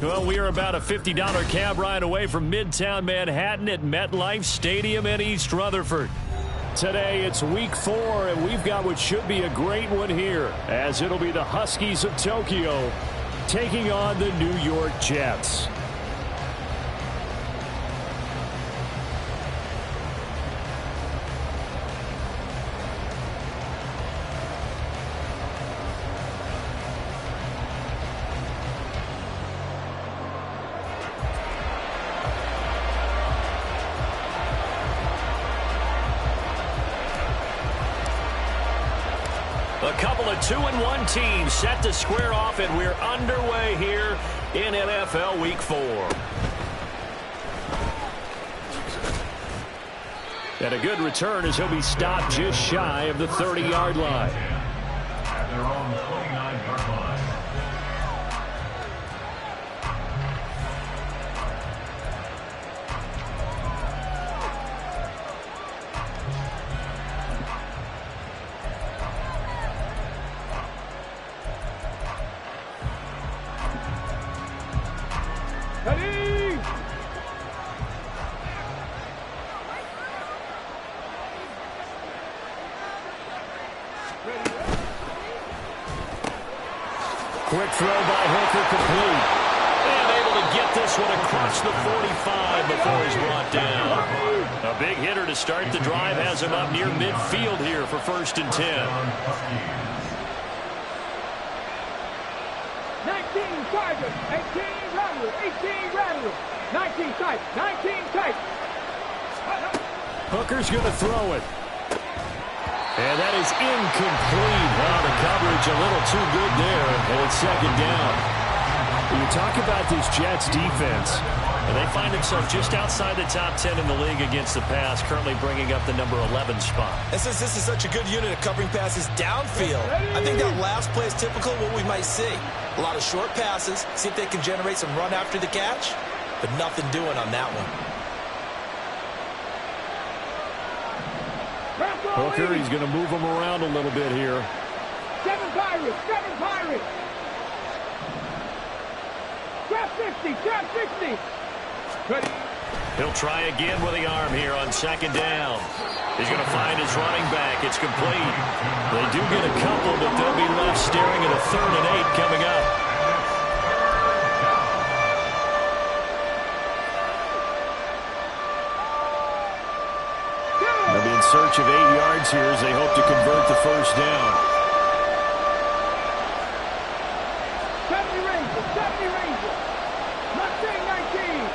Well, we are about a $50 cab ride away from Midtown Manhattan at MetLife Stadium in East Rutherford. Today, it's week 4, and we've got what should be a great one here, as it'll be the Huskies of Tokyo taking on the New York Jets. A couple of 2-1 teams set to square off, and we're underway here in NFL Week 4. And a good return as he'll be stopped just shy of the 30-yard line. At their own 29-yard line. Quick throw by Hooker, complete. And able to get this one across the 45 before he's brought down. A big hitter to start the drive has him up near midfield here for 1st and 10. 19 Chargers, 18 Rattlers, 18 Rattlers, 19 tight, 19 tight. Hooker's going to throw it. And that is incomplete. Wow, the coverage a little too good there, and it's 2nd down. When you talk about this Jets defense, and they find themselves just outside the top 10 in the league against the pass, currently bringing up the number 11 spot. And since this is such a good unit of covering passes downfield, I think that last play is typical of what we might see. A lot of short passes, see if they can generate some run after the catch, but nothing doing on that one. Hooker, he's going to move him around a little bit here. 7 Pirates, 7 Pirates. Trap 50, trap 60. Ready. He'll try again with the arm here on 2nd down. He's going to find his running back. It's complete. They do get a couple, but they'll be left staring at a 3rd and 8 coming up. They'll be in search of 8 yards here as they hope to convert the 1st down. 70 Rangers, 70 Rangers. Mustang 19.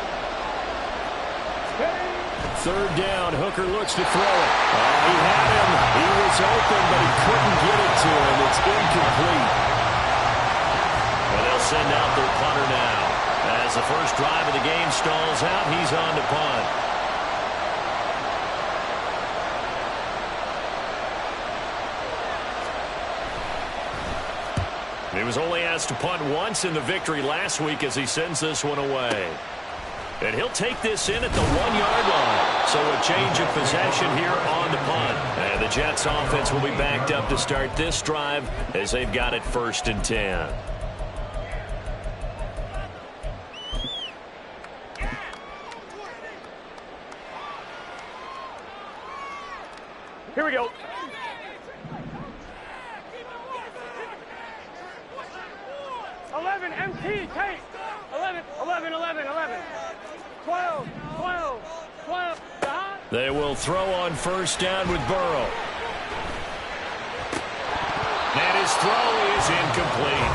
3rd down, Hooker looks to throw it. He had him. He was open, but he couldn't get it to him. It's incomplete. And they'll send out their punter now. As the first drive of the game stalls out, he's on to punt. He was only asked to punt once in the victory last week as he sends this one away. And he'll take this in at the 1-yard line. So a change of possession here on the punt. And the Jets offense will be backed up to start this drive as they've got it 1st and 10. Here we go. 11 MT, take. 11, 11, 11, 11. 12, 12, 12. They will throw on 1st down with Burrow. And his throw is incomplete.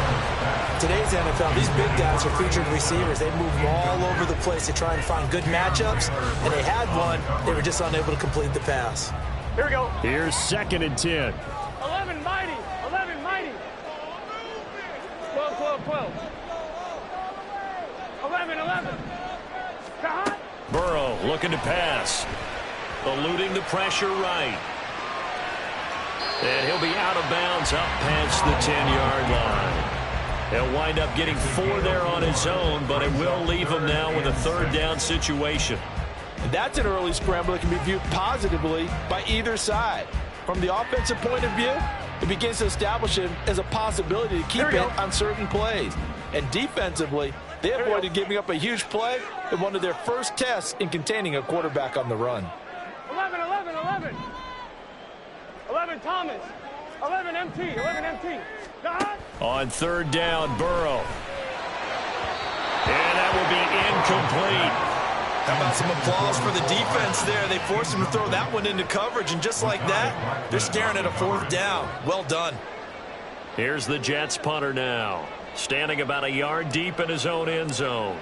Today's NFL, these big guys are featured receivers. They move all over the place to try and find good matchups, and they had one. They were just unable to complete the pass. Here we go. Here's 2nd and 10. 11 mighty, 11 mighty. 12, 12, 12. 11, 11. Burrow looking to pass. Eluding the pressure right. And he'll be out of bounds up past the 10-yard line. He'll wind up getting 4 there on his own, but it will leave him now with a 3rd down situation. And that's an early scramble that can be viewed positively by either side. From the offensive point of view, it begins to establish him as a possibility to keep it on certain plays. And defensively, They avoided giving up a huge play in one of their first tests in containing a quarterback on the run. 11, 11, 11. 11 Thomas. 11 MT. 11 MT. On third down, Burrow. And that will be incomplete. How about some applause for the defense there? They forced him to throw that one into coverage, and just like that, they're staring at a fourth down. Well done. Here's the Jets punter now, standing about a yard deep in his own end zone.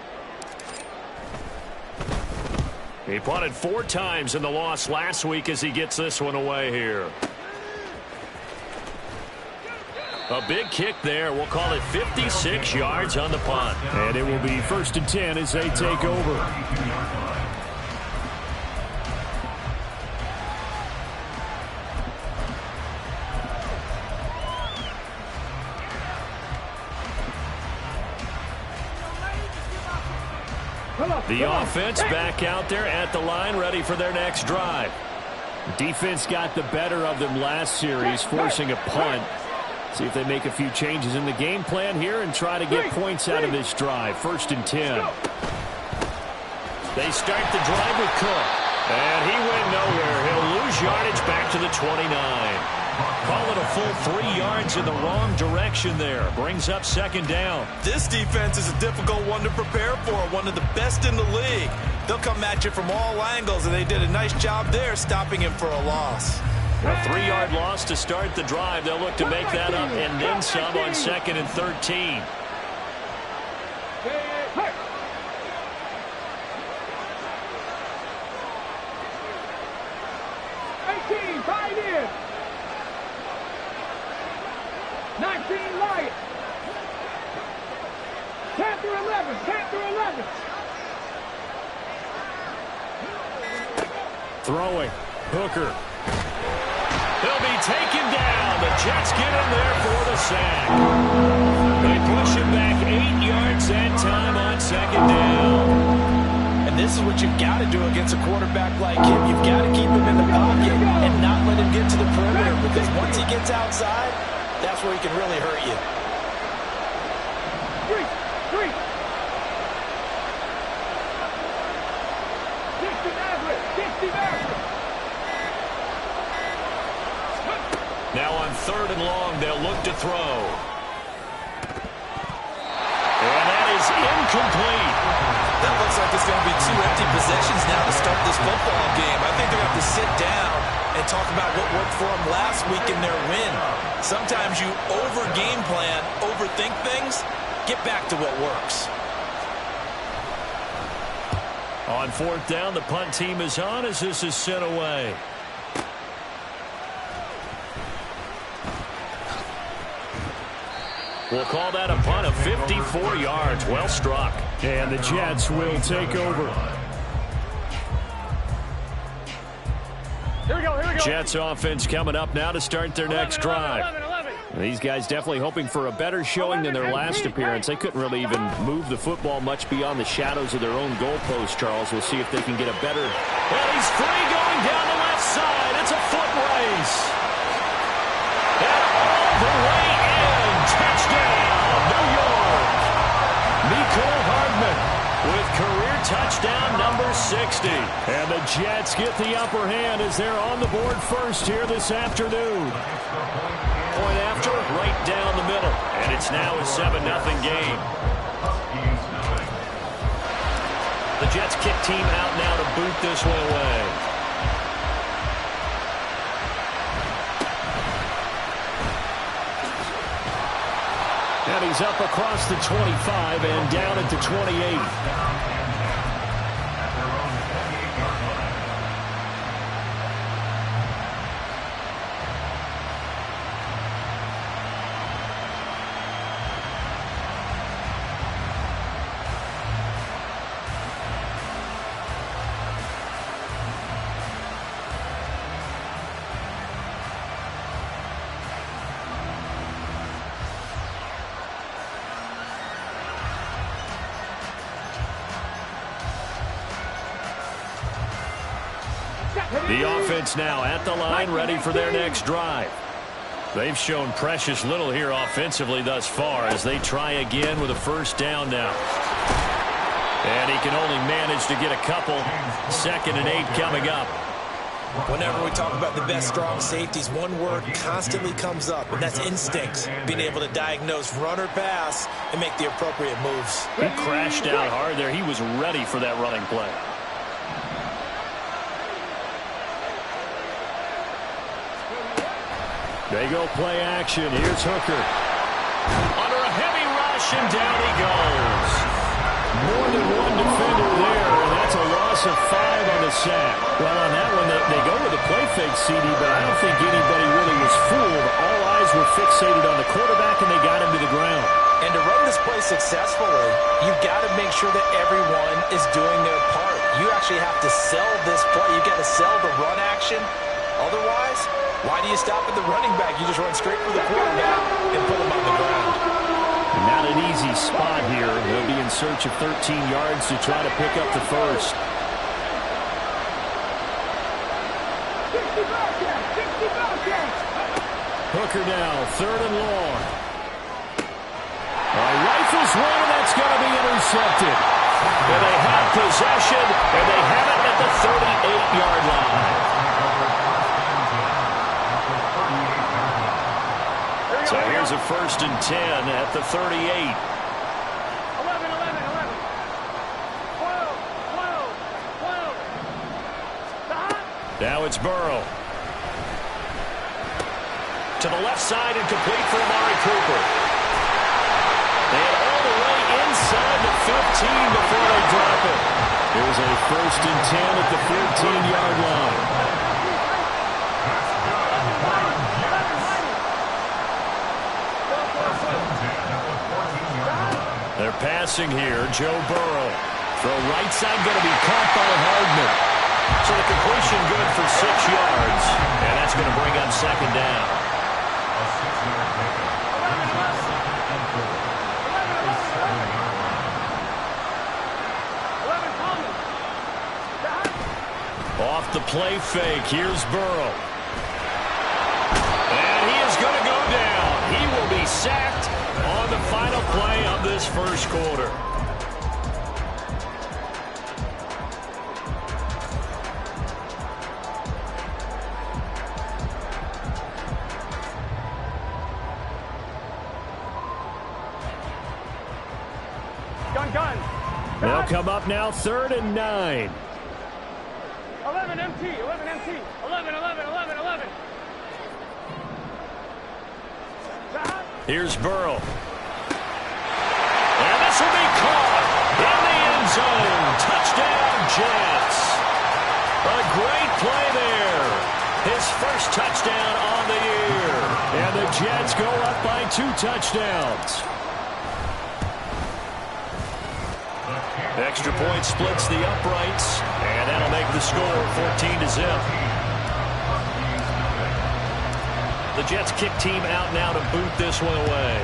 He punted 4 times in the loss last week as he gets this one away here. A big kick there. We'll call it 56 yards on the punt. And it will be 1st and 10 as they take over. The offense back out there at the line, ready for their next drive. Defense got the better of them last series, forcing a punt. See if they make a few changes in the game plan here and try to get points out of this drive. 1st and 10. They start the drive with Cook. And he went nowhere. He'll lose yardage back to the 29. Call it a full 3 yards in the wrong direction there. Brings up 2nd down. This defense is a difficult one to prepare for, one of the best in the league. They'll come at you from all angles, and they did a nice job there stopping him for a loss. A 3-yard loss to start the drive. They'll look to make that up and then some on 2nd and 13. Tied in. 19 Lions. 10 through 11. 10 through 11. Throwing. Hooker. He'll be taken down. The Jets get in there for the sack. They push him back 8 yards that time on 2nd down. And this is what you've got to do against a quarterback like him. You've got to keep him in the pocket and not let him get to the perimeter, because once he gets outside, that's where he can really hurt you. 3. 60 Maverick. 60 Maverick. Now on 3rd and long, they'll look to throw. And that is incomplete. That looks like it's going to be 2 empty possessions now to start this football game. I think they're going to have to sit down and talk about what worked for them last week in their win. Sometimes you over-game plan, overthink things. Get back to what works. On 4th down, the punt team is on as this is sent away. We'll call that a punt of 54 yards. Well struck. And the Jets will take over. Here we go. Jets offense coming up now to start their next drive. 11. These guys definitely hoping for a better showing than their last appearance. They couldn't really even move the football much beyond the shadows of their own goalpost, Charles. We'll see if they can get a better... Well, he's free going down the left side. It's a foot race. And all the way in. Touchdown, New York. Mecole Hardman with career touchdown number 60. And the Jets get the upper hand as they're on the board first here this afternoon. Point after, right down the middle. And it's now a 7-0 game. The Jets kick team out now to boot this one away. And he's up across the 25 and down at the 28. The offense now at the line, ready for their next drive. They've shown precious little here offensively thus far as they try again with a 1st down now. they can only manage to get a couple. 2nd and 8 coming up. Whenever we talk about the best strong safeties, one word constantly comes up, and that's instincts. Being able to diagnose run or pass and make the appropriate moves. He crashed out hard there. He was ready for that running play. They go play action. Here's Hooker. Under a heavy rush, and down he goes. More than one defender there, and that's a loss of 5 on the sack. Well, on that one, they go with a play fake, CD, but I don't think anybody really was fooled. All eyes were fixated on the quarterback, and they got him to the ground. And to run this play successfully, you've got to make sure that everyone is doing their part. You actually have to sell this play. You've got to sell the run action. Otherwise, why do you stop at the running back? You just run straight for the quarterback and put him on the ground. Not an easy spot here. They'll be in search of 13 yards to try to pick up the first. 60 Bobcats. Hooker now, 3rd and long. Rifles one, and that's going to be intercepted. And they have possession, and they have it at the 38-yard line. So here's a 1st and 10 at the 38. 11. 12. 12. Now it's Burrow. To the left side and complete for Amari Cooper. They had all the way inside the 15 before they drop it. Here's a 1st and 10 at the 14-yard line. They're passing here. Joe Burrow. Throw right side going to be caught by Hardman. So the completion good for 6 yards. And that's going to bring up 2nd down. Off the play fake. Here's Burrow. And he is going to go down. He will be sacked on the final play of this first quarter. Gun. They'll come up now 3rd and 9. 11 MT. 11. Here's Burrow. And this will be caught in the end zone. Touchdown, Jets. A great play there. His first touchdown on the year. And the Jets go up by 2 touchdowns. Extra point splits the uprights, and that'll make the score 14-0. The Jets kick team out now to boot this one away.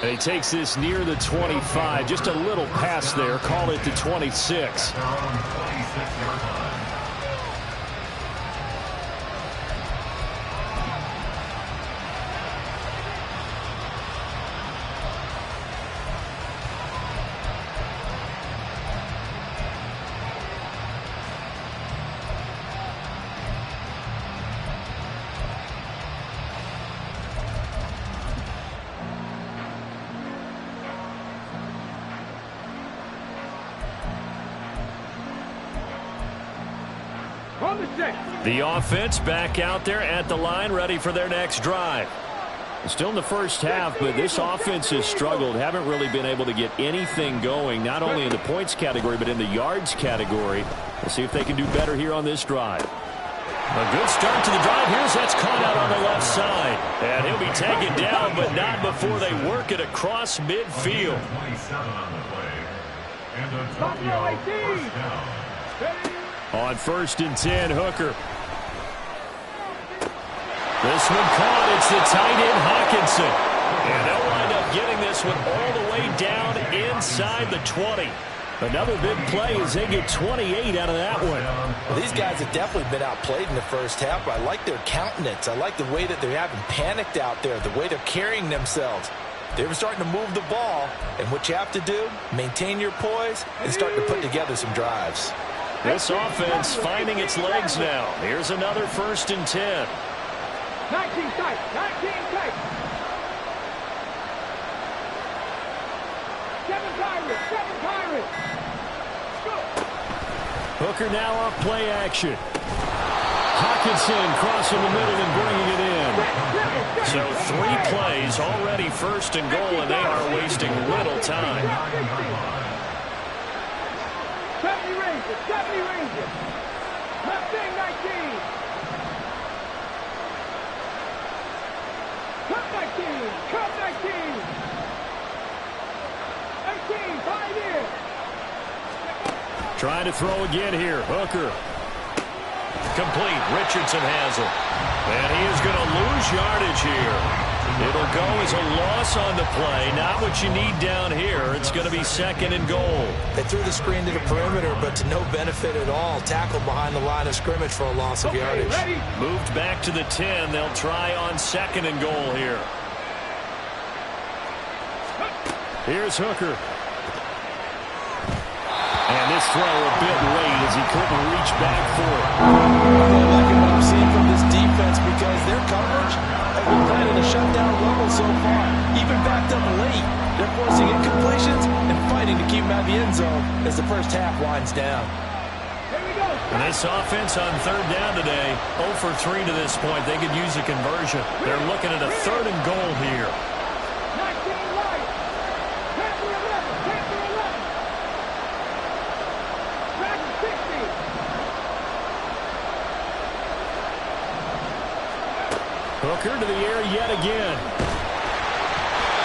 And he takes this near the 25. Just a little pass there. Call it the 26. The offense back out there at the line, ready for their next drive. Still in the first half, but this offense has struggled. Haven't really been able to get anything going, not only in the points category, but in the yards category. We'll see if they can do better here on this drive. A good start to the drive. Here's that's caught out on the left side. And he'll be taken down, but not before they work it across midfield. 27 on the play. And a Tokyo first down. On 1st and 10, Hooker. This one caught. It's the tight end, Hockenson. And they'll wind up getting this one all the way down inside the 20. Another big play as they get 28 out of that one. Well, these guys have definitely been outplayed in the first half, but I like their countenance. I like the way that they haven't panicked out there, the way they're carrying themselves. They're starting to move the ball, and what you have to do, maintain your poise and start to put together some drives. This offense finding its legs now. Here's another 1st and 10. 19 tight, 19 tight. 7 Pirates. Hooker now off play action. Hockenson crossing the middle and bringing it in. So 3 plays, already 1st and goal, and they are wasting little time. 70 Rangers. Left wing 19. Cut 19. 18, 5 in. Trying to throw again here. Hooker. Complete. Richardson has it. And he is going to lose yardage here. It'll go as a loss on the play. Not what you need down here. It's going to be 2nd and goal. They threw the screen to the perimeter, but to no benefit at all. Tackled behind the line of scrimmage for a loss of yardage. Ready? Moved back to the 10. They'll try on 2nd and goal here. Here's Hooker. And this throw a bit late as he couldn't reach back for it. I'm liking what I'm seeing from this defense because their coverage has been playing at a shutdown level so far. Even backed up late, they're forcing incompletions and fighting to keep them out of the end zone as the first half winds down. Here we go. And this offense on 3rd down today, 0 for 3 to this point. They could use a conversion. They're looking at a 3rd and goal here. 19 right. 10 to 11. 10 to 11. Back to 60. Hooker to the air yet again.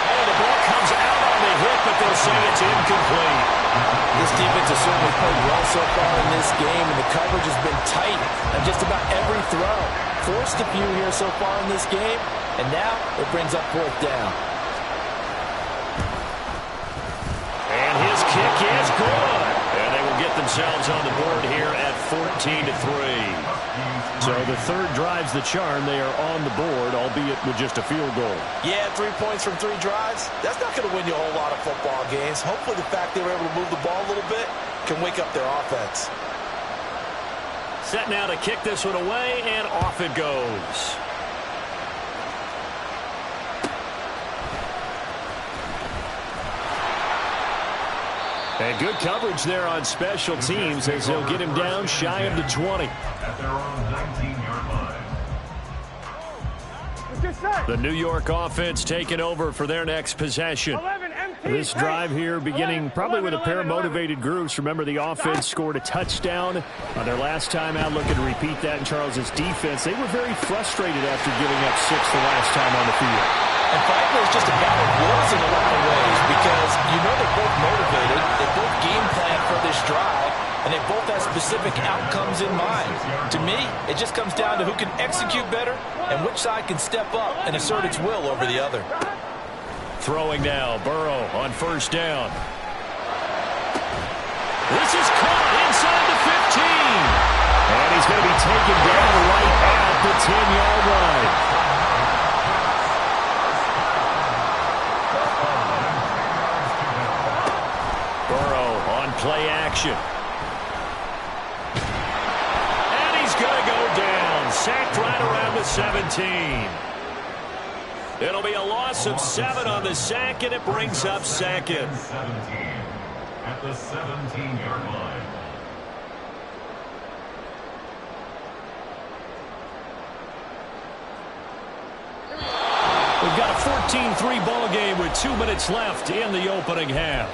Oh, the ball comes out on the hit, but they'll say it's incomplete. This defense has certainly played well so far in this game, and the coverage has been tight on just about every throw. Forced a few here so far in this game, and now it brings up 4th down. And his kick is good. And they will get themselves on the board here at 14 to 3. So the 3rd drives the charm. They are on the board, albeit with just a field goal. Yeah, 3 points from 3 drives. That's not going to win you a whole lot of football games. Hopefully the fact they were able to move the ball a little bit can wake up their offense. Set now to kick this one away, and off it goes. And good coverage there on special teams as they'll get him down shy of the 20. At their own 19-yard line. The New York offense taking over for their next possession. 11 MT. This drive here beginning probably with a pair of motivated groups. Remember, the offense scored a touchdown on their last time out. Looking to repeat that in Charles's defense. They were very frustrated after giving up 6 the last time on the field. And frankly, it's just a battle of wills in a lot of ways because you know they're both motivated. They both game plan for this drive, and they both have specific outcomes in mind. To me, it just comes down to who can execute better and which side can step up and assert its will over the other. Throwing now, Burrow on 1st down. This is caught inside the 15. And he's going to be taken down right at the 10-yard line. Play action. And he's going to go down. Sacked right around the 17. It'll be a loss of 7 on the sack, and it brings up 2nd. 17 at the 17-yard line. We've got a 14-3 ball game with 2 minutes left in the opening half.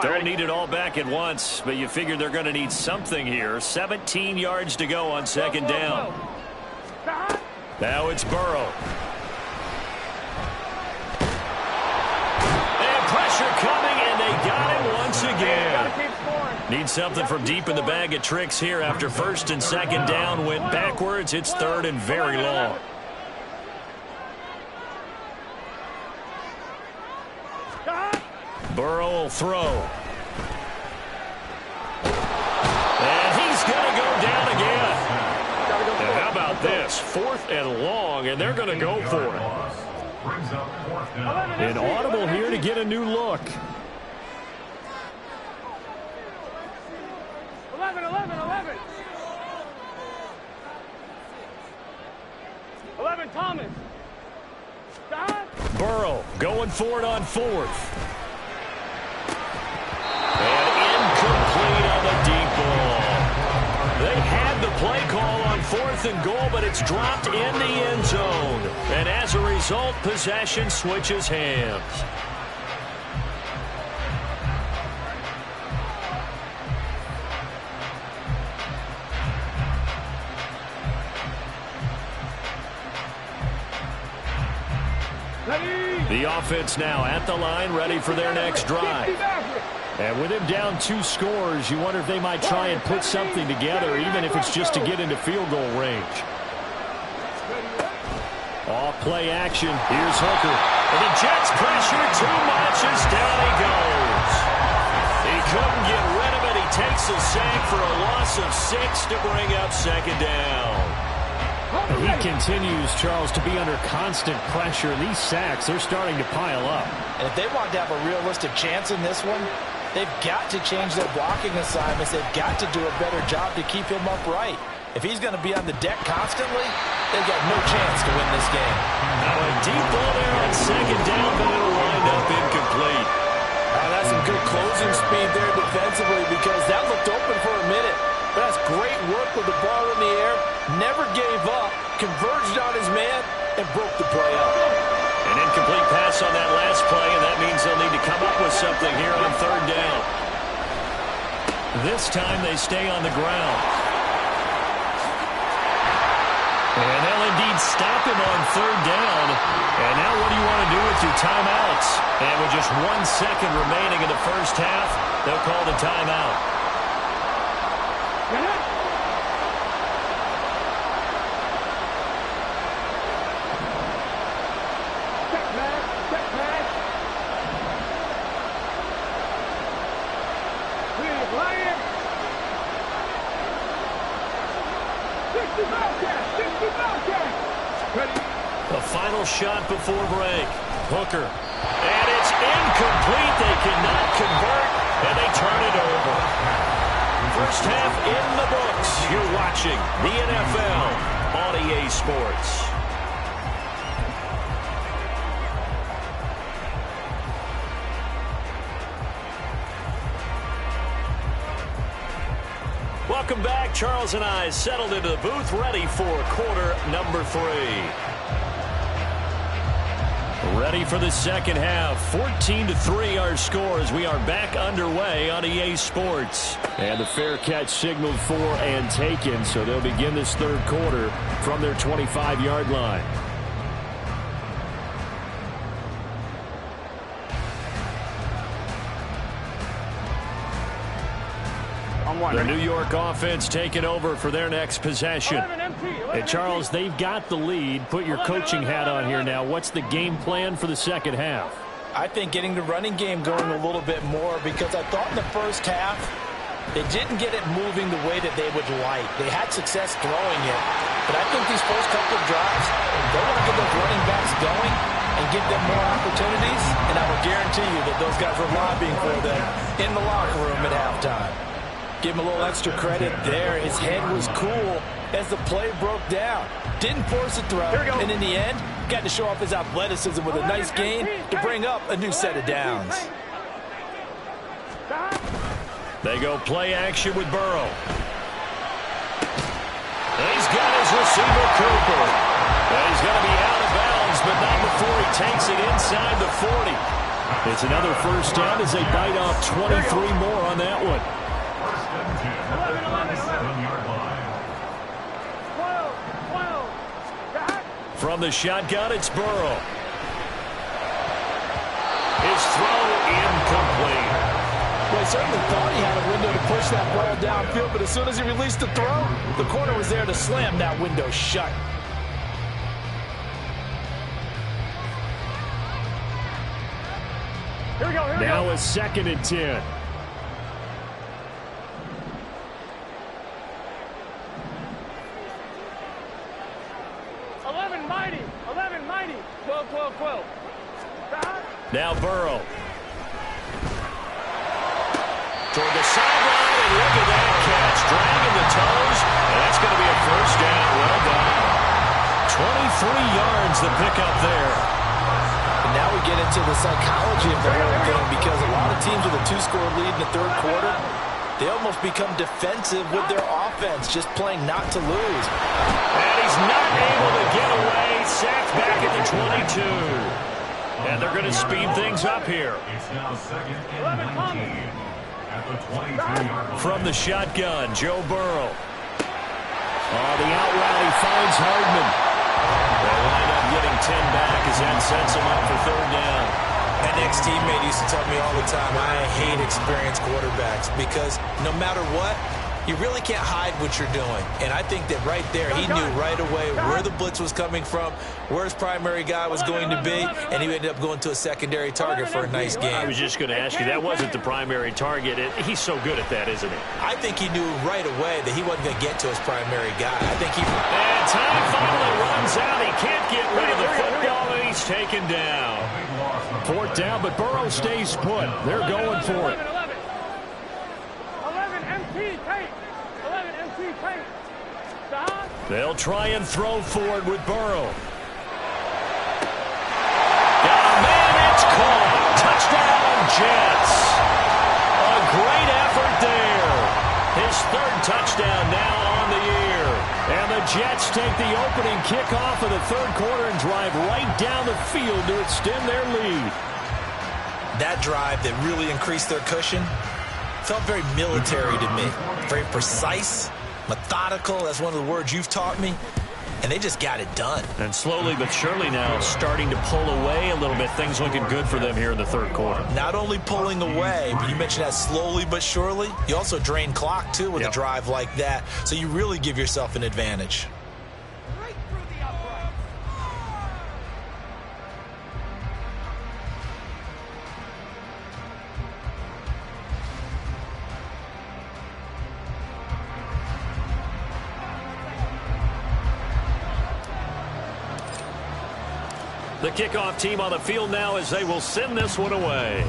Don't need it all back at once, but you figure they're going to need something here. 17 yards to go on 2nd down. Now it's Burrow. And pressure coming, and they got him once again. Need something from deep in the bag of tricks here after 1st and 2nd down. Went backwards. It's 3rd and very long. Burrow will throw. And he's going to go down again. And how about this? 4th and long, and they're going to go for it. An audible here to get a new look. 11. 11, Thomas. Stop. Burrow going for it on 4th. And incomplete on the deep ball. They had the play call on 4th and goal, but it's dropped in the end zone. And as a result, possession switches hands. The offense now at the line, ready for their next drive. And with him down 2 scores, you wonder if they might try and put something together, even if it's just to get into field goal range. Off play action. Here's Hooker. And the Jets pressure too much as down he goes. He couldn't get rid of it. He takes a sack for a loss of 6 to bring up 2nd down. And he continues, Charles, to be under constant pressure. These sacks, they're starting to pile up. And if they want to have a realistic chance in this one, they've got to change their blocking assignments. They've got to do a better job to keep him upright. If he's going to be on the deck constantly, they've got no chance to win this game. Now a deep ball there on 2nd down, but it'll wind up incomplete. That's some good closing speed there defensively, because that looked open for a minute. But that's great work with the ball in the air. Never gave up, converged on his man, and broke the play up. An incomplete pass on that last play, and that means they'll need to come up with something here on 3rd down. This time they stay on the ground. And they'll indeed stop him on 3rd down. And now what do you want to do with your timeouts? And with just 1 second remaining in the first half, they'll call the timeout. The final shot before break. Hooker. And it's incomplete. They cannot convert, and they turn it over. First half in the books. You're watching the NFL on EA Sports. Welcome back. Charles and I settled into the booth, ready for quarter number 3. Ready for the second half. 14-3 our scores. We are back underway on EA Sports. And the fair catch signaled for and taken, so they'll begin this 3rd quarter from their 25-yard line. The New York offense taking over for their next possession. And Charles, they've got the lead. Put your coaching hat on here now. What's the game plan for the second half? I think getting the running game going a little bit more, because I thought in the first half they didn't get it moving the way that they would like. They had success throwing it, but I think these first couple of drives, they want to get those running backs going and give them more opportunities, and I will guarantee you that those guys were lobbying for them in the locker room at halftime. Give him a little extra credit there. His head was cool as the play broke down. Didn't force a throw, and in the end, got to show off his athleticism with a nice gain to bring up a new set of downs. They go play action with Burrow. And he's got his receiver, Cooper. And he's going to be out of bounds, but not before he takes it inside the 40. It's another first down as they bite off 23 more on that one. From the shotgun, it's Burrow. His throw incomplete. Well, he certainly thought he had a window to push that ball downfield, but as soon as he released the throw, the corner was there to slam that window shut. Here we go. Now a 2nd and 10. Now Burrow. Toward the sideline, and look at that catch. Dragging the toes, and that's going to be a 1st down. Well done. 23 yards the pickup there. And now we get into the psychology of the whole thing, because a lot of teams with a 2-score lead in the 3rd quarter, they almost become defensive with their offense, just playing not to lose. And he's not able to get away. Sacked back at the 22. And they're going to speed things up here. It's now 2nd and 19 at the 23-yard line. From the shotgun, Joe Burrow. Oh, the out route, he finds Hardman. They'll wind up getting 10 back as that sets him up for 3rd down. An ex-teammate used to tell me all the time, I hate experienced quarterbacks, because no matter what, you really can't hide what you're doing. And I think that right there, he knew right away where the blitz was coming from, where his primary guy was going to be, and he ended up going to a secondary target for a nice game. I was just going to ask you, that wasn't the primary target. He's so good at that, isn't he? I think he knew right away that he wasn't going to get to his primary guy. I think he... And time finally runs out. He can't get rid of the football, and he's taken down. 4th down, but Burrow stays put. They're going for it. 11 MT tape. 11 MT tape. They'll try and throw forward with Burrow. Got a man, it's caught. Touchdown, Jets. A great effort there. His 3rd touchdown now on the year. And the Jets take the opening kickoff of the 3rd quarter and drive right down the field to extend their lead. That drive that really increased their cushion felt very military to me. Very precise, methodical. That's one of the words you've taught me. And they just got it done. And slowly but surely now starting to pull away a little bit. Things looking good for them here in the 3rd quarter. Not only pulling away, but you mentioned that slowly but surely. You also drain clock, too, with a drive like that. So you really give yourself an advantage. The kickoff team on the field now as they will send this one away.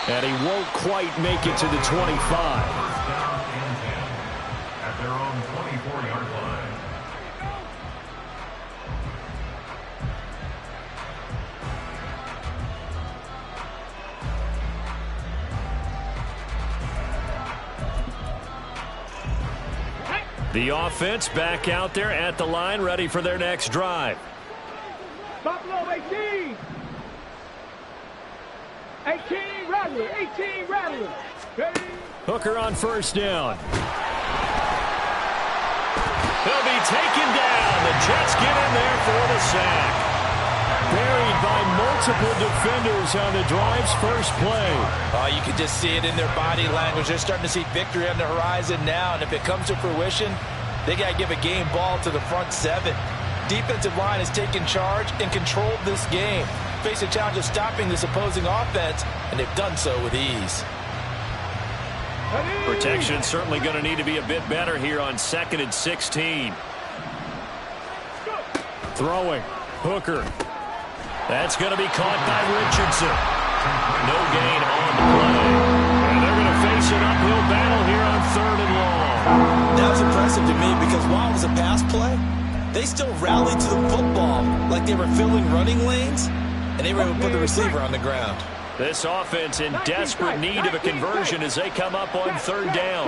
And he won't quite make it to the 25. Down and 10 at their own 24-yard line. The offense back out there at the line, ready for their next drive. Buffalo 18. 18 Rattler. 18 Rattler. Ready? Hooker on 1st down. He'll be taken down. The Jets get in there for the sack. Buried by multiple defenders on the drive's first play. Oh, you can just see it in their body language. They're starting to see victory on the horizon now, and if it comes to fruition, they got to give a game ball to the front 7. Defensive line has taken charge and controlled this game. Face a challenge of stopping this opposing offense, and they've done so with ease. Protection certainly going to need to be a bit better here on 2nd and 16. Throwing. Hooker. That's going to be caught by Richardson. No gain on the play. And they're going to face an uphill battle here on 3rd and long. That was impressive to me because while it was a pass play, they still rallied to the football like they were filling running lanes, and they were able to put the receiver on the ground. This offense in desperate need of a conversion as they come up on 3rd down.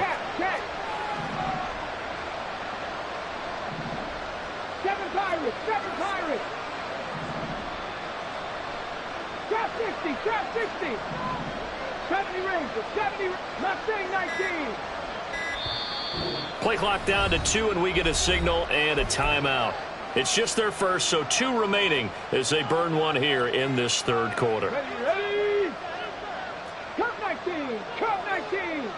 7 Pirates. 7 Pirates. Trap 60. Trap 60. 70 Rangers. 70. Mustang 19. Play clock down to 2, and we get a signal and a timeout. It's just their first, so 2 remaining as they burn one here in this 3rd quarter. Ready? Cup 19. Cup 19.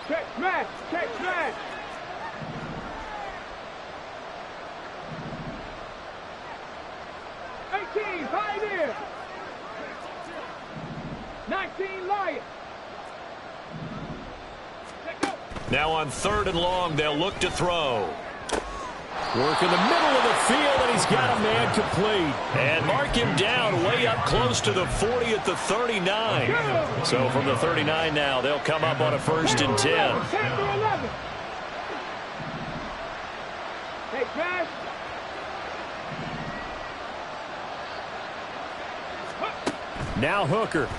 Check smash. Check smash. Pioneer. 19 Lion. Now on 3rd and long, they'll look to throw. Work in the middle of the field, and he's got a man complete. And mark him down way up close to the 40 at the 39. So from the 39 now, they'll come up on a 1st and 10. 10 for 11. Hey, Crash. Now Hooker.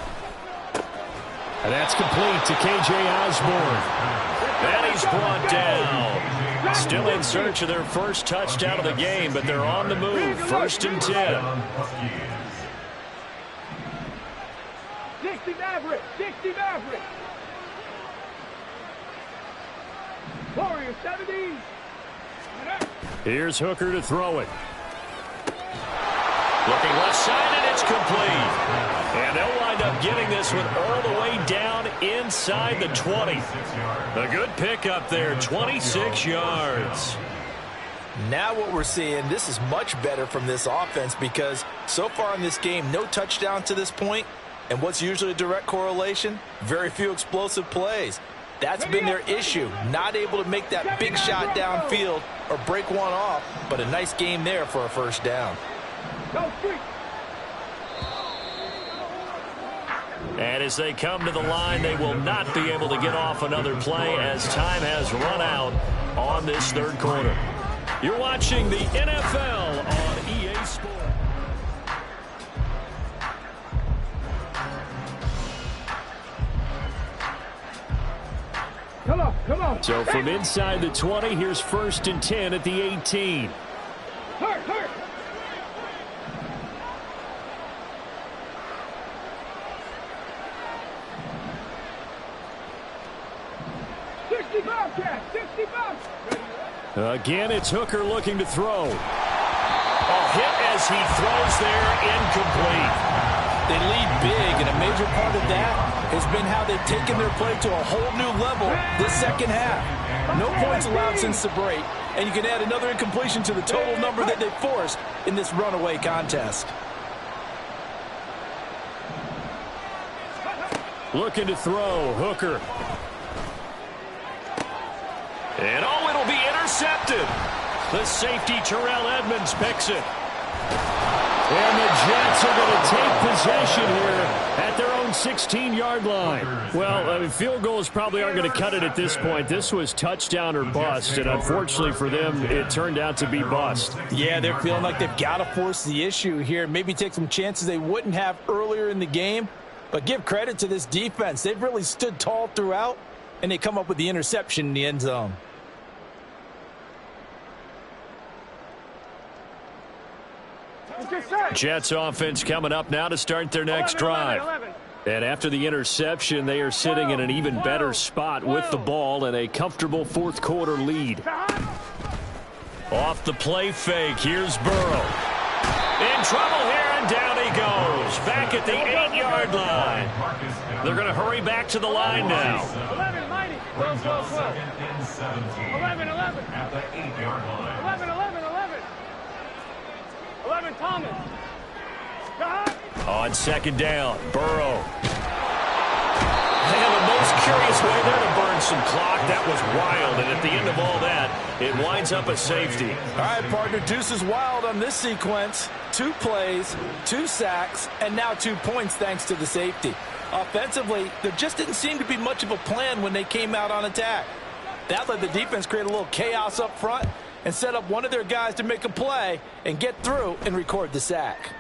And that's complete to K.J. Osborne. And he's brought down. Still in search of their first touchdown of the game, but they're on the move. 1st and 10. 60 Maverick. 60 Maverick. Warrior 70. Here's Hooker to throw it. Looking left side, and it's complete. And they'll wind up getting this one all the way down inside the 20. A good pickup there, 26 yards. Now what we're seeing, this is much better from this offense because so far in this game, no touchdown to this point. And what's usually a direct correlation? Very few explosive plays. That's been their issue, not able to make that big shot downfield or break one off, but a nice game there for a 1st down. And as they come to the line, they will not be able to get off another play as time has run out on this 3rd quarter. You're watching the NFL on EA Sports. Come on, come on. So from inside the 20, here's 1st and 10 at the 18. Hurt, hurt. 65, Cat, 65. Again, it's Hooker looking to throw. A hit as he throws there, incomplete. They lead big, and a major part of that has been how they've taken their play to a whole new level this 2nd half. No points allowed since the break, and you can add another incompletion to the total number that they forced in this runaway contest. Looking to throw, Hooker. And oh, it'll be intercepted. The safety, Terrell Edmonds, picks it. And the Jets are going to take possession here at their own 16-yard line. Well, I mean, field goals probably aren't going to cut it at this point. This was touchdown or bust, and unfortunately for them, it turned out to be bust. Yeah, they're feeling like they've got to force the issue here, maybe take some chances they wouldn't have earlier in the game. But give credit to this defense. They've really stood tall throughout, and they come up with the interception in the end zone. Jets offense coming up now to start their next drive. And after the interception, they are sitting in an even better spot with the ball and a comfortable 4th quarter lead. Off the play fake, here's Burrow. In trouble here, and down he goes. Back at the 8-yard line. They're going to hurry back to the line now. 11, Mighty. 12, 12, 12. 11, 11. At the 8-yard line. 11, 11, 11. 11, Thomas. On 2nd down, Burrow. And the most curious way there to burn some clock. That was wild, and at the end of all that, it winds up a safety. All right, partner, deuce is wild on this sequence. 2 plays, 2 sacks, and now 2 points thanks to the safety. Offensively, there just didn't seem to be much of a plan when they came out on attack. That let the defense create a little chaos up front and set up one of their guys to make a play and get through and record the sack.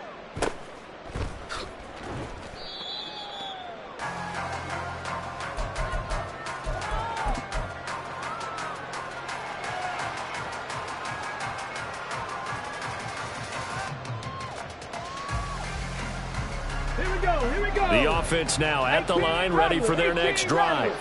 Here we go, here we go. The offense now at the line, ready for their next drive.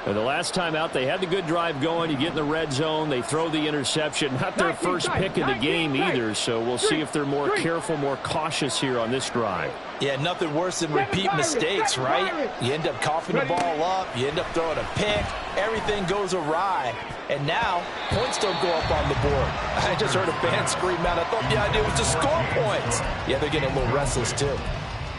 And the last time out, they had the good drive going. You get in the red zone, they throw the interception. Not their first pick of the game either, so we'll see if they're more careful, more cautious here on this drive. Yeah, nothing worse than repeat mistakes, right? You end up coughing the ball up, you end up throwing a pick, everything goes awry, and now points don't go up on the board. I just heard a fan scream out, I thought the idea was to score points. Yeah, they're getting a little restless too.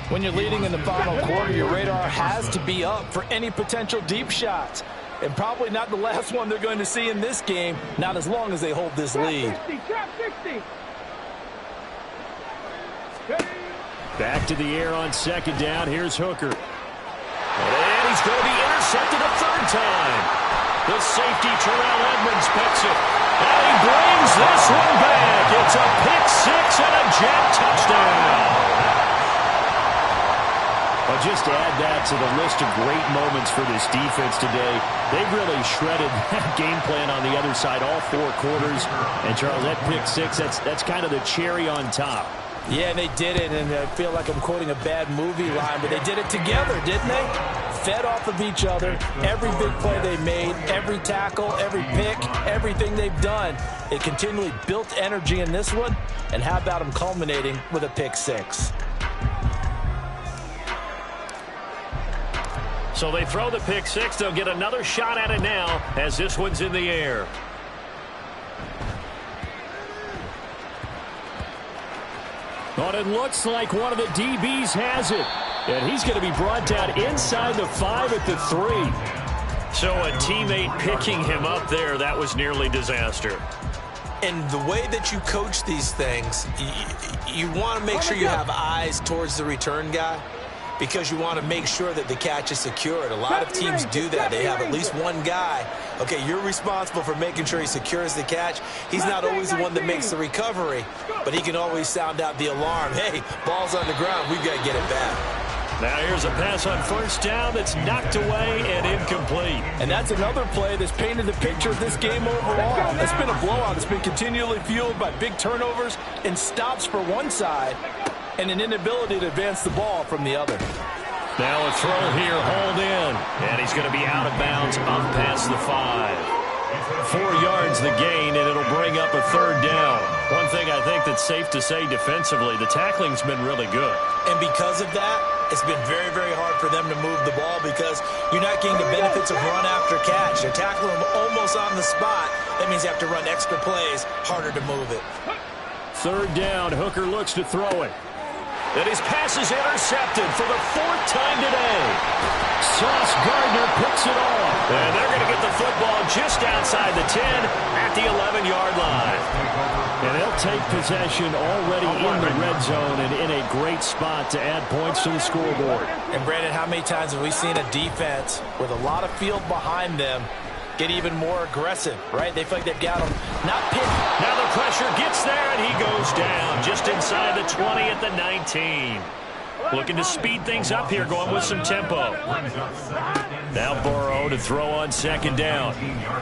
When you're leading in the final quarter, your radar has to be up for any potential deep shots. And probably not the last one they're going to see in this game, not as long as they hold this lead. Back to the air on second down. Here's Hooker. And he's going to be intercepted a third time. The safety, Terrell Edmonds, picks it. And he brings this one back. It's a pick six and a Jet touchdown. Well, just to add that to the list of great moments for this defense today, they've really shredded that game plan on the other side all four quarters. And, Charles, that pick six, that's kind of the cherry on top. Yeah, they did it, and I feel like I'm quoting a bad movie line, but they did it together, didn't they? Fed off of each other, every big play they made, every tackle, every pick, everything they've done. They continually built energy in this one, and how about them culminating with a pick six? So they throw the pick six. They'll get another shot at it now as this one's in the air. But it looks like one of the DBs has it. And he's going to be brought down inside the 5 at the 3. So a teammate picking him up there, that was nearly disaster. And the way that you coach these things, you want to make sure you have eyes towards the return guy, because you want to make sure that the catch is secured. A lot of teams do that. They have at least one guy. Okay, you're responsible for making sure he secures the catch. He's not always the one that makes the recovery, but he can always sound out the alarm. Hey, ball's on the ground. We've got to get it back. Now here's a pass on first down that's knocked away and incomplete. And that's another play that's painted the picture of this game overall. It's been a blowout. It's been continually fueled by big turnovers and stops for one side, and an inability to advance the ball from the other. Now a throw here, hauled in, and he's going to be out of bounds up past the 5. 4 yards the gain, and it'll bring up a third down. One thing I think that's safe to say defensively, the tackling's been really good. And because of that, it's been very, very hard for them to move the ball because you're not getting the benefits of run after catch. They're tackling them almost on the spot. That means you have to run extra plays, harder to move it. Third down, Hooker looks to throw it. And his pass is intercepted for the 4th time today. Sauce Gardner picks it off. And they're going to get the football just outside the 10 at the 11-yard line. And they'll take possession already in the red zone and in a great spot to add points to the scoreboard. And, Brandon, how many times have we seen a defense with a lot of field behind them get even more aggressive, right? They feel like they've got them not pinned. Now the pressure gets there, and he goes down just inside the 20 at the 19. Looking to speed things up here, going with some tempo. Now Burrow to throw on second down. And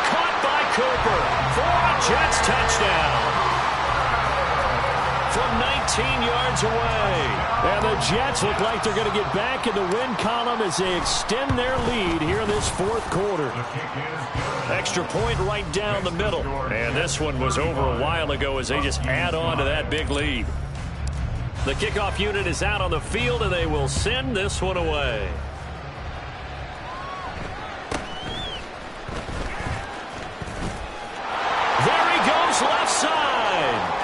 caught by Cooper for a Jets touchdown. From 19 yards away. And the Jets look like they're going to get back in the win column as they extend their lead here in this 4th quarter. Extra point right down the middle. And this one was over a while ago as they just add on to that big lead. The kickoff unit is out on the field, and they will send this one away. There he goes left side.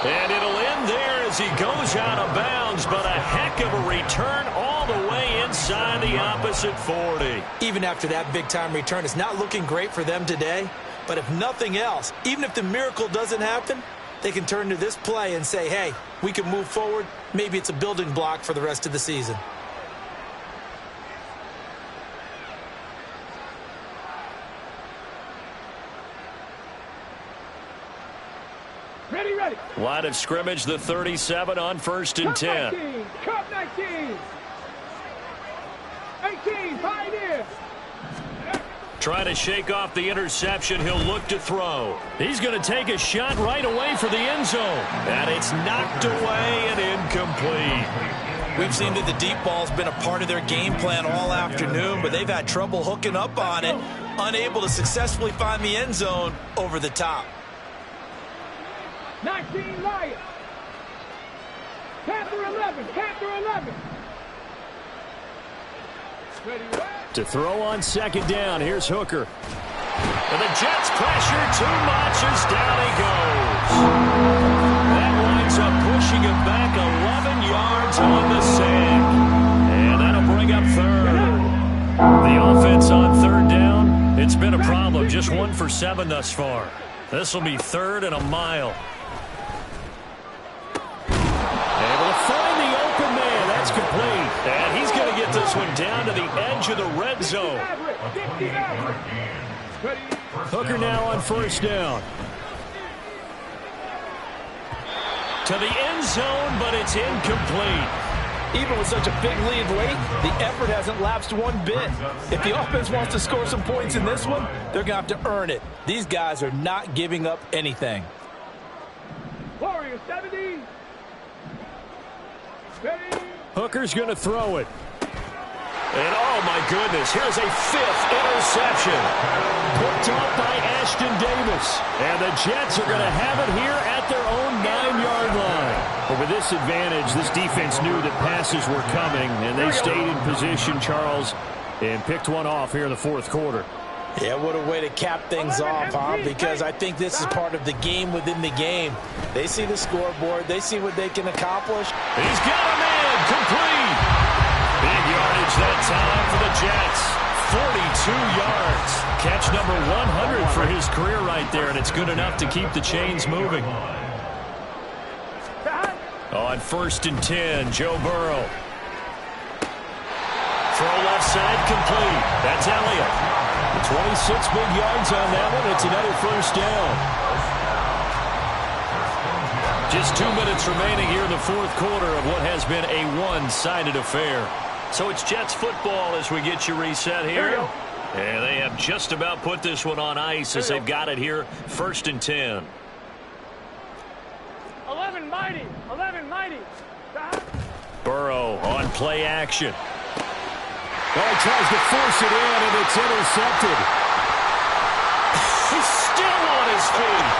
And it'll end there as he goes out of bounds, but a heck of a return all the way inside the opposite 40. Even after that big-time return, it's not looking great for them today. But if nothing else, even if the miracle doesn't happen, they can turn to this play and say, hey, we can move forward. Maybe it's a building block for the rest of the season. Ready, ready. Line of scrimmage, the 37 on 1st and 10. Cup 19. 18, Pioneer. Trying to shake off the interception. He'll look to throw. He's going to take a shot right away for the end zone. And it's knocked away and incomplete. We've seen that the deep ball's been a part of their game plan all afternoon, but they've had trouble hooking up on it, unable to successfully find the end zone over the top. 19 Lions. Panther 11. Panther 11. Ready, to throw on second down. Here's Hooker. And the Jets pressure too much as down he goes. That winds up pushing him back 11 yards on the sack. And that'll bring up third. The offense on third down, it's been a problem. Just 1 for 7 thus far. This will be 3rd and a mile. Able to find the open man. That's complete. And he's going to get this one down to the edge of the red zone. Hooker now on first down. To the end zone, but it's incomplete. Even with such a big lead late, the effort hasn't lapsed one bit. If the offense wants to score some points in this one, they're going to have to earn it. These guys are not giving up anything. Warriors 70. Ready. Hooker's going to throw it. And, oh, my goodness, here's a 5th interception. Picked up by Ashton Davis. And the Jets are going to have it here at their own 9-yard line. But with this advantage, this defense knew that passes were coming, and they stayed in position, Charles, and picked one off here in the 4th quarter. Yeah, what a way to cap things off, huh? Because I think this is part of the game within the game. They see the scoreboard. They see what they can accomplish. He's got a man complete. Big yardage that time for the Jets. 42 yards. Catch number 100 for his career right there, and it's good enough to keep the chains moving. On 1st and 10, Joe Burrow. Throw left side complete. That's Elliott. 26 big yards on that one. It's another first down. Just 2 minutes remaining here in the 4th quarter of what has been a one-sided affair. So it's Jets football as we get you reset here. And they have just about put this one on ice as they've got it here. 1st and 10. 11 mighty. 11 mighty. Burrow on play action. Well, he tries to force it in, and it's intercepted. He's still on his feet.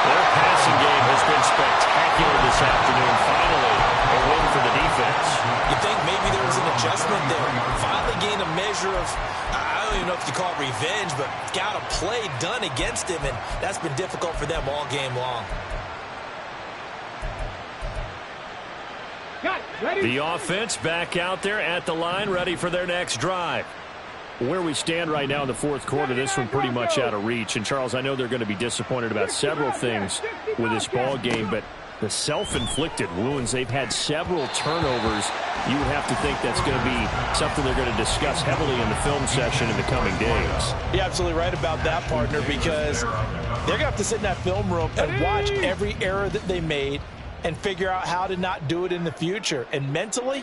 Their passing game has been spectacular this afternoon. Finally, a win for the defense. You think maybe there was an adjustment there. Finally gained a measure of, I don't even know if you call it revenge, but got a play done against him, and that's been difficult for them all game long. The offense back out there at the line, ready for their next drive. Where we stand right now in the 4th quarter, this one pretty much out of reach. And, Charles, I know they're going to be disappointed about several things with this ball game, but the self-inflicted wounds, they've had several turnovers. You have to think that's going to be something they're going to discuss heavily in the film session in the coming days. You're absolutely right about that, partner, because they're going to have to sit in that film room and watch every error that they made and figure out how to not do it in the future. And mentally,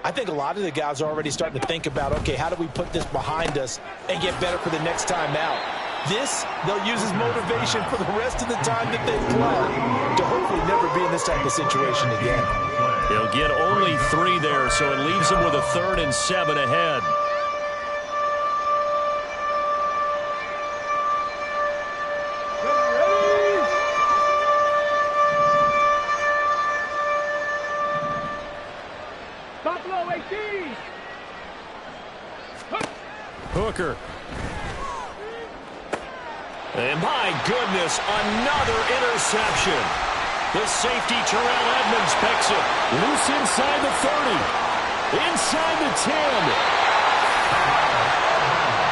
I think a lot of the guys are already starting to think about, okay, how do we put this behind us and get better for the next time out? This, they'll use as motivation for the rest of the time that they play to hopefully never be in this type of situation again. They'll get only 3 there, so it leaves them with a 3rd and 7 ahead. Hooker. And my goodness, another interception. The safety, Terrell Edmonds, picks it. Loose inside the 30. Inside the 10.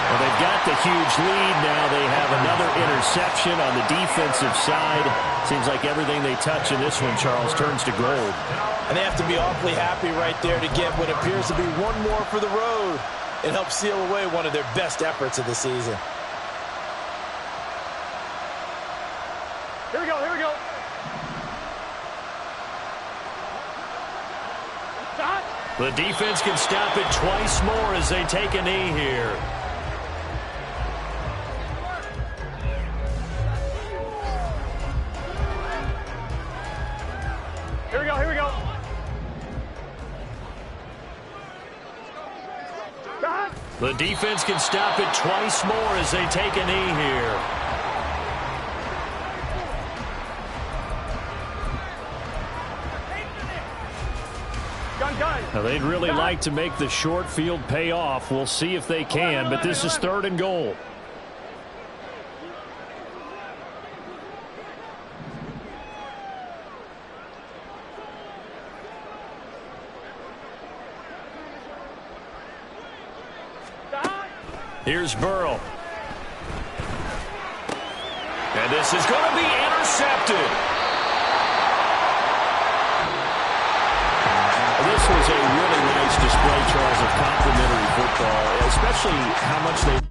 Well, they've got the huge lead now. They have another interception on the defensive side. Seems like everything they touch in this one, Charles, turns to gold. And they have to be awfully happy right there to get what appears to be one more for the road. It helps seal away one of their best efforts of the season. Here we go, here we go. Stop. The defense can stop it twice more as they take a knee here. Here we go, here we go. The defense can stop it twice more as they take a knee here. Now, they'd really like to make the short field pay off. We'll see if they can, but this is 3rd and goal. Here's Burrow. And this is going to be intercepted. This was a really nice display, Charles, of complimentary football, especially how much they